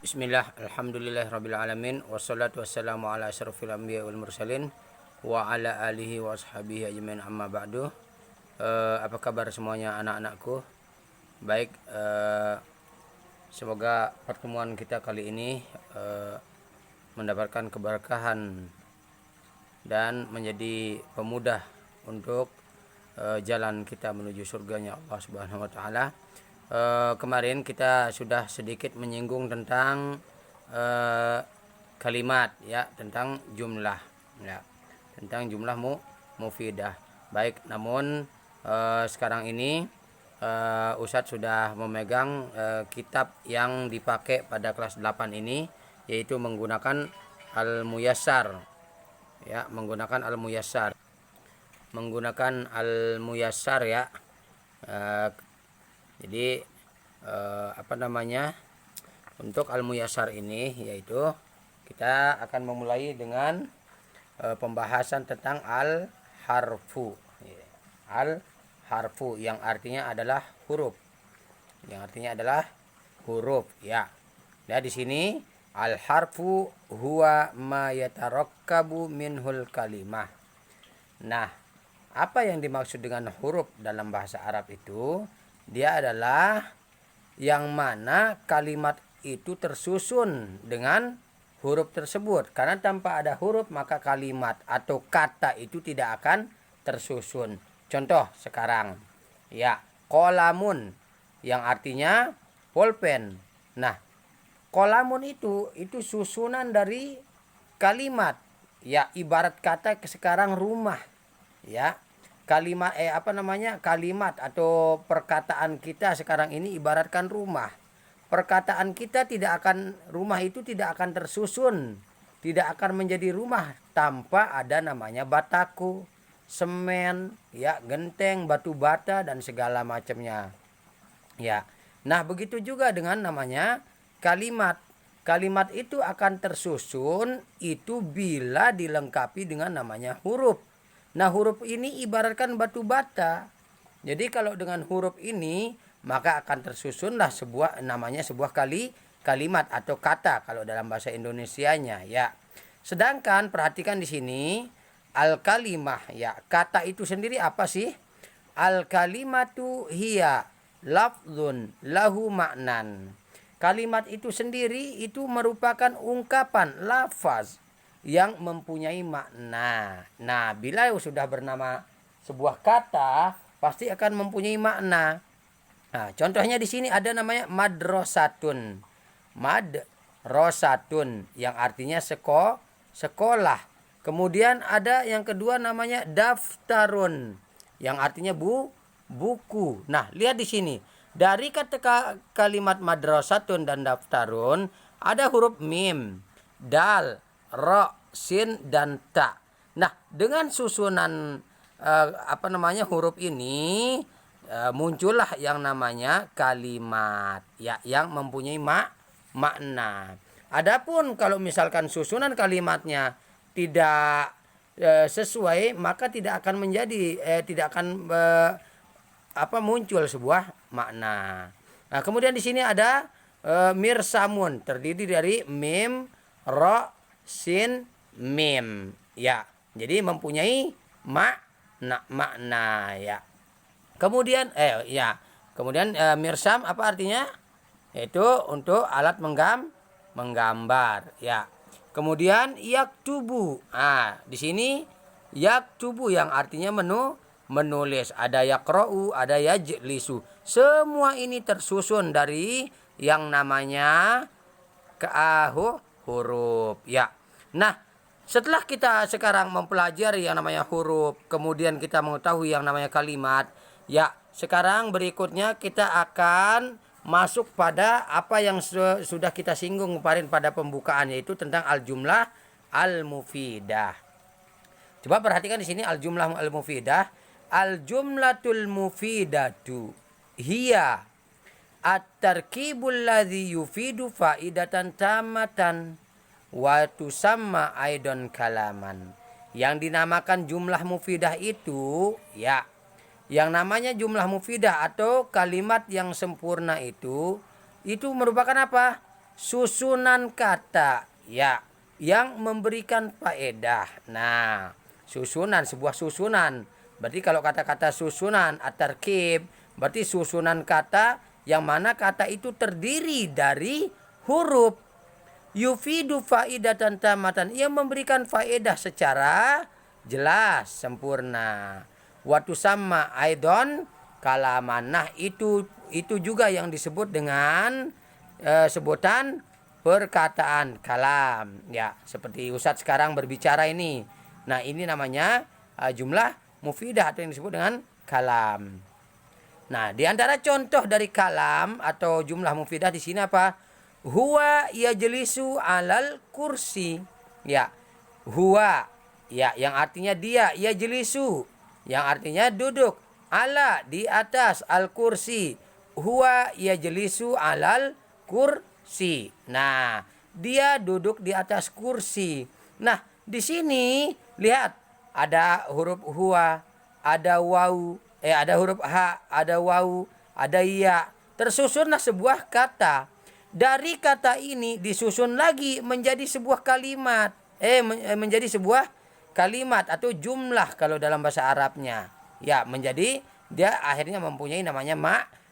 Bismillah, alhamdulillahirabbil alamin, wassalatu wassalamu ala asyrofil anbiya wal mursalin wa ala alihi wa ashabihi ajmain, amma ba'du. Apa kabar semuanya anak-anakku? Baik, semoga pertemuan kita kali ini mendapatkan keberkahan dan menjadi pemudah untuk jalan kita menuju surganya Allah Subhanahu wa taala. Kemarin kita sudah sedikit menyinggung tentang kalimat, ya, tentang jumlah, ya, tentang jumlah mufidah. Baik, namun sekarang ini Ustadz sudah memegang kitab yang dipakai pada kelas 8 ini, yaitu menggunakan Al-Muyassar, ya, menggunakan Al-Muyassar, ya. Jadi untuk Al-Muyassar ini, yaitu kita akan memulai dengan pembahasan tentang al-harfu. Al-harfu yang artinya adalah huruf. Ya. Nah, di sini al-harfu huwa ma yatarakkabu minhul kalimah. Nah, apa yang dimaksud dengan huruf dalam bahasa Arab itu? Dia adalah yang mana kalimat itu tersusun dengan huruf tersebut. Karena tanpa ada huruf maka kalimat atau kata itu tidak akan tersusun. Contoh sekarang, ya, qalamun yang artinya pulpen. Nah, qalamun itu susunan dari kalimat. Ya, ibarat kata sekarang rumah, ya. Kalimat kalimat atau perkataan kita sekarang ini ibaratkan rumah. Perkataan kita rumah itu tidak akan tersusun, tidak akan menjadi rumah tanpa ada namanya bataku, semen, ya, genteng, batu bata dan segala macamnya. Ya. Nah, begitu juga dengan namanya kalimat. Kalimat itu akan tersusun itu bila dilengkapi dengan namanya huruf. Nah, huruf ini ibaratkan batu bata. Jadi kalau dengan huruf ini maka akan tersusunlah sebuah kalimat atau kata kalau dalam bahasa Indonesianya, ya. Sedangkan perhatikan di sini al-kalimah, ya. Kata itu sendiri apa sih? Al-kalimatu hiya lafzun lahu ma'nan. Kalimat itu sendiri itu merupakan ungkapan, lafaz yang mempunyai makna. Nah, bila sudah bernama sebuah kata, pasti akan mempunyai makna. Nah, contohnya di sini ada namanya madrasatun. Madrasatun yang artinya sekolah. Kemudian ada yang kedua namanya daftarun yang artinya buku. Nah, lihat di sini. Dari kata kalimat madrasatun dan daftarun ada huruf mim, dal, ra, sin dan ta. Nah, dengan susunan huruf ini muncullah yang namanya kalimat, ya, yang mempunyai makna. Adapun kalau misalkan susunan kalimatnya tidak sesuai, maka tidak akan muncul sebuah makna. Nah, kemudian di sini ada mirsamun, terdiri dari mim, ra, sin, mim, ya. Jadi mempunyai makna, ya. Kemudian mirsam apa artinya? Itu untuk alat menggambar, ya. Kemudian yaktubu. Di sini yaktubu yang artinya menulis. Ada yaqra'u, ada yajlisu. Semua ini tersusun dari yang namanya huruf, ya. Nah, setelah kita sekarang mempelajari yang namanya huruf, kemudian kita mengetahui yang namanya kalimat, ya, sekarang berikutnya kita akan masuk pada apa yang sudah kita singgung kemarin pada pembukaan, yaitu tentang al-jumlah al-mufidah. Coba perhatikan di sini al-jumlah al-mufidah. Al-jumlatul mufidatu hiya at-tarkibul ladzi yufidu faidatan tamatan wa tusamma aidon kalaman. Yang dinamakan jumlah mufidah itu, ya, yang namanya jumlah mufidah atau kalimat yang sempurna itu merupakan apa? susunan kata ya yang memberikan faedah. Nah, susunan, sebuah susunan. Berarti kalau kata-kata susunan at-tarkib, berarti susunan kata yang mana kata itu terdiri dari huruf. Yufidu faidatan tamatan, ia memberikan faedah secara jelas, sempurna. Watu sama aidon kalaman. Nah, itu juga yang disebut dengan sebutan perkataan kalam. Ya, seperti Ustadz sekarang berbicara ini. Nah, ini namanya jumlah mufidah atau yang disebut dengan kalam. Nah, di antara contoh dari kalam atau jumlah mufidah di sini apa? Huwa yajlisu alal kursi. Ya, huwa ya yang artinya dia, yajlisu yang artinya duduk, ala di atas, al kursi. Huwa yajlisu alal kursi. Nah, dia duduk di atas kursi. Nah, di sini lihat ada huruf huwa, ada wawu, ada huruf ha, ada wawu, ada ya. Tersusunlah sebuah kata. Dari kata ini disusun lagi menjadi sebuah kalimat. Menjadi sebuah kalimat atau jumlah kalau dalam bahasa Arabnya. Ya, menjadi dia akhirnya mempunyai namanya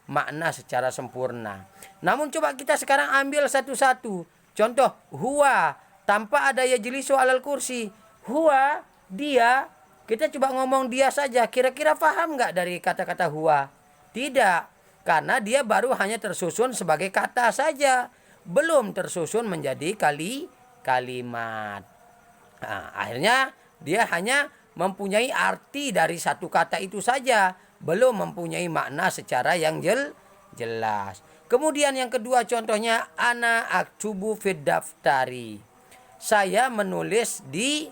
makna secara sempurna. Namun coba kita sekarang ambil satu-satu. Contoh, huwa tanpa ada yajlisu alal kursi. Huwa, dia. Kita coba ngomong dia saja. Kira-kira paham nggak dari kata-kata huwa? Tidak. Karena dia baru hanya tersusun sebagai kata saja. Belum tersusun menjadi kalimat. Nah, akhirnya dia hanya mempunyai arti dari satu kata itu saja. Belum mempunyai makna secara yang jelas. Kemudian yang kedua contohnya, ana aktubu fid daftari. Saya menulis di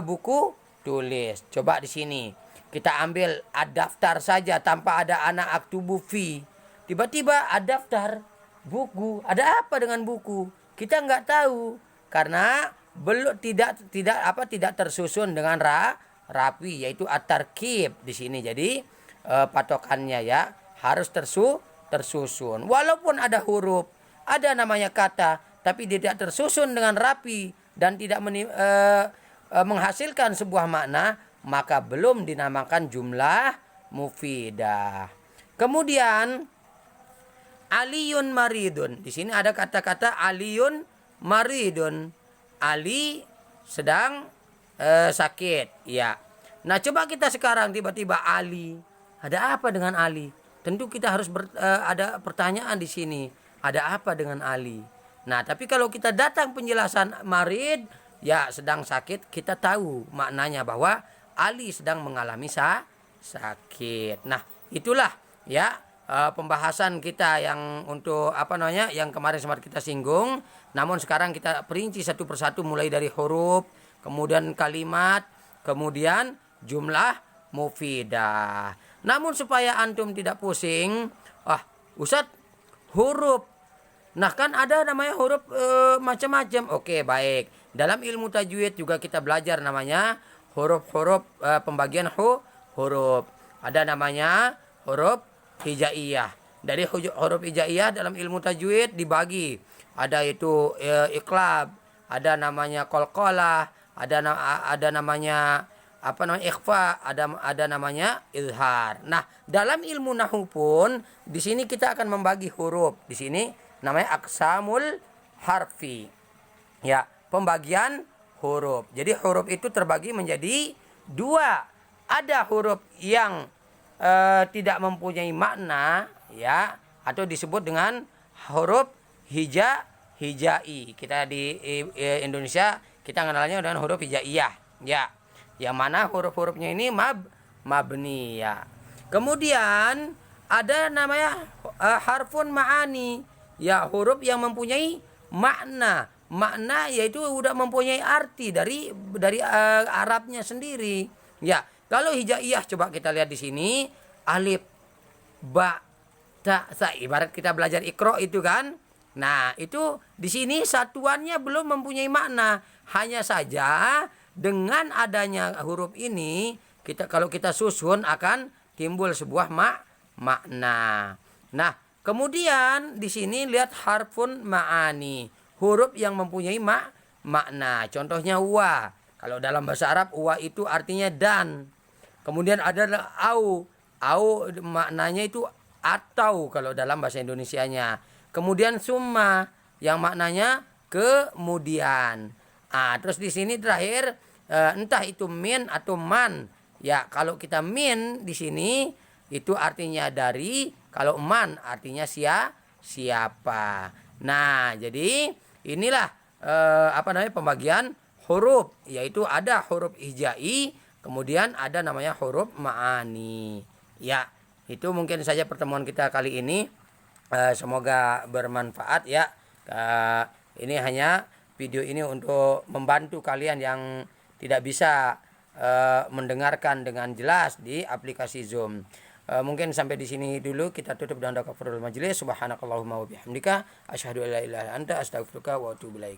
buku tulis. Coba di sini. Kita ambil ad-daftar saja tanpa ada ana aktubu fi. Tiba-tiba ad-daftar buku. Ada apa dengan buku? Kita nggak tahu karena belum tidak tersusun dengan rapi, yaitu at-tarkib di sini. Jadi patokannya ya harus tersusun. Walaupun ada huruf, ada namanya kata, tapi tidak tersusun dengan rapi dan tidak menghasilkan sebuah makna, maka belum dinamakan jumlah mufidah. Kemudian aliyun maridun. Di sini ada kata-kata aliyun maridun. Ali sedang sakit, ya. Nah, coba kita sekarang tiba-tiba Ali. Ada apa dengan Ali? Tentu kita harus ada pertanyaan di sini. Ada apa dengan Ali? Nah, tapi kalau kita datang penjelasan marid, ya sedang sakit, kita tahu maknanya bahwa Ali sedang mengalami sakit. Nah, itulah ya pembahasan kita yang untuk yang kemarin sempat kita singgung. Namun sekarang kita perinci satu persatu mulai dari huruf, kemudian kalimat, kemudian jumlah mufidah. Namun supaya antum tidak pusing, Ustadz, huruf. Nah, kan ada namanya huruf macam-macam. Oke, baik. Dalam ilmu tajwid juga kita belajar namanya huruf-huruf pembagian huruf. Ada namanya huruf hijaiyah. Dari huruf hijaiyah dalam ilmu tajwid dibagi. Ada itu iqlab, ada namanya qalqalah, ada namanya ikhfa, ada namanya izhar. Nah, dalam ilmu nahwu pun di sini kita akan membagi huruf. Di sini namanya aqsamul harfi. Ya, pembagian huruf. Jadi huruf itu terbagi menjadi dua. Ada huruf yang tidak mempunyai makna, ya, atau disebut dengan huruf hijai. Kita di Indonesia kita mengenalnya dengan huruf hijaiyah, ya. Yang mana huruf-hurufnya ini mabni, ya. Kemudian ada namanya harfun ma'ani, ya, huruf yang mempunyai makna. Makna yaitu udah mempunyai arti dari Arabnya sendiri. Ya, kalau hijaiyah coba kita lihat di sini, alif, ba, ta, sa. Ibarat kita belajar Iqra itu kan. Nah, itu di sini satuannya belum mempunyai makna. Hanya saja dengan adanya huruf ini, kalau kita susun akan timbul sebuah makna. Nah, Kemudian di sini lihat harfun ma'ani, huruf yang mempunyai makna. Contohnya wa. Kalau dalam bahasa Arab wa itu artinya dan. Kemudian ada au. Au maknanya itu atau kalau dalam bahasa Indonesianya. Kemudian summa yang maknanya kemudian. Terus di sini terakhir entah itu min atau man. Ya, kalau kita min di sini itu artinya dari, kalau man artinya siapa. Nah, jadi inilah pembagian huruf, yaitu ada huruf hijai, kemudian ada namanya huruf ma'ani. Ya, itu mungkin saja pertemuan kita kali ini. Semoga bermanfaat ya. Ini hanya video ini untuk membantu kalian yang tidak bisa mendengarkan dengan jelas di aplikasi Zoom. Mungkin sampai di sini dulu, kita tutup dengan doa kafaratul majelis. Subhanakallahumma wa bihamdika asyhadu an la ilaha illa anta astaghfiruka wa atubu ilaik.